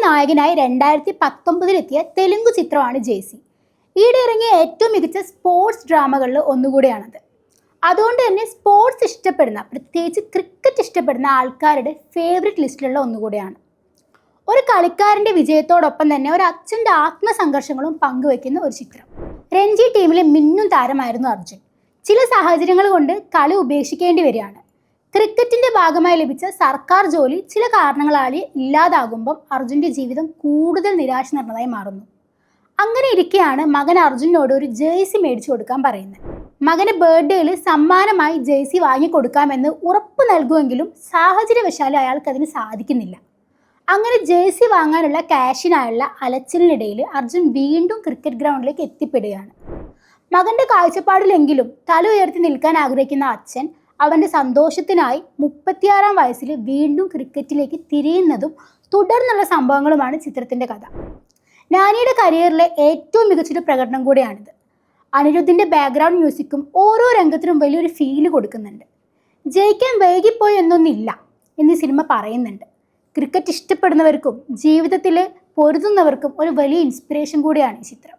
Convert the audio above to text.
നായകനായി 2019 തെലുങ്ക് ചിത്രമാണ് ജേസി. ഈയിടെ ഇറങ്ങിയ ഏറ്റവും മികച്ച സ്പോർട്സ് ഡ്രാമകളിൽ ഒന്നുകൂടിയാണത്. അതുകൊണ്ട് തന്നെ സ്പോർട്സ് ഇഷ്ടപ്പെടുന്ന, പ്രത്യേകിച്ച് ക്രിക്കറ്റ് ഇഷ്ടപ്പെടുന്ന ആൾക്കാരുടെ ഫേവറേറ്റ് ലിസ്റ്റിലുള്ള ഒന്നുകൂടിയാണ്. ഒരു കളിക്കാരൻ്റെ വിജയത്തോടൊപ്പം തന്നെ ഒരു അച്ഛൻ്റെ ആത്മസംഘർഷങ്ങളും പങ്കുവെക്കുന്ന ഒരു ചിത്രം. രഞ്ജി ടീമിലെ മിന്നും താരമായിരുന്നു അർജുൻ. ചില സാഹചര്യങ്ങൾ കൊണ്ട് കളി ഉപേക്ഷിക്കേണ്ടി വരികയാണ്. ക്രിക്കറ്റിൻ്റെ ഭാഗമായി ലഭിച്ച സർക്കാർ ജോലി ചില കാരണങ്ങളാൽ ഇല്ലാതാകുമ്പം അർജുൻ്റെ ജീവിതം കൂടുതൽ നിരാശ നിറഞ്ഞതായി മാറുന്നു. അങ്ങനെ ഇരിക്കെയാണ് മകൻ അർജുനോട് ഒരു ജേഴ്സി മേടിച്ചു കൊടുക്കാൻ പറയുന്നത്. മകന് ബർത്ത്ഡേയിൽ സമ്മാനമായി ജേഴ്സി വാങ്ങിക്കൊടുക്കാമെന്ന് ഉറപ്പ് നൽകുമെങ്കിലും സാഹചര്യവശാൽ അയാൾക്കതിന് സാധിക്കുന്നില്ല. അങ്ങനെ ജേഴ്സി വാങ്ങാനുള്ള ക്യാഷിനായുള്ള അലച്ചിലിനിടയിൽ അർജുൻ വീണ്ടും ക്രിക്കറ്റ് ഗ്രൗണ്ടിലേക്ക് എത്തിപ്പെടുകയാണ്. മകൻ്റെ കാഴ്ചപ്പാടിലെങ്കിലും തല ഉയർത്തി നിൽക്കാൻ ആഗ്രഹിക്കുന്ന അച്ഛൻ അവൻ്റെ സന്തോഷത്തിനായി 36-ാം വയസ്സിൽ വീണ്ടും ക്രിക്കറ്റിലേക്ക് തിരിയുന്നതും തുടർന്നുള്ള സംഭവങ്ങളുമാണ് ചിത്രത്തിൻ്റെ കഥ. നാനിയുടെ കരിയറിലെ ഏറ്റവും മികച്ചൊരു പ്രകടനം കൂടിയാണിത്. അനിരുദ്ധിൻ്റെ ബാക്ക്ഗ്രൗണ്ട് മ്യൂസിക്കും ഓരോ രംഗത്തിനും വലിയൊരു ഫീല് കൊടുക്കുന്നുണ്ട്. ജയിക്കാൻ വൈകിപ്പോയി എന്നൊന്നില്ല എന്നീ സിനിമ പറയുന്നുണ്ട്. ക്രിക്കറ്റ് ഇഷ്ടപ്പെടുന്നവർക്കും ജീവിതത്തിൽ പൊരുതുന്നവർക്കും ഒരു വലിയ ഇൻസ്പിറേഷൻ കൂടിയാണ് ഈ ചിത്രം.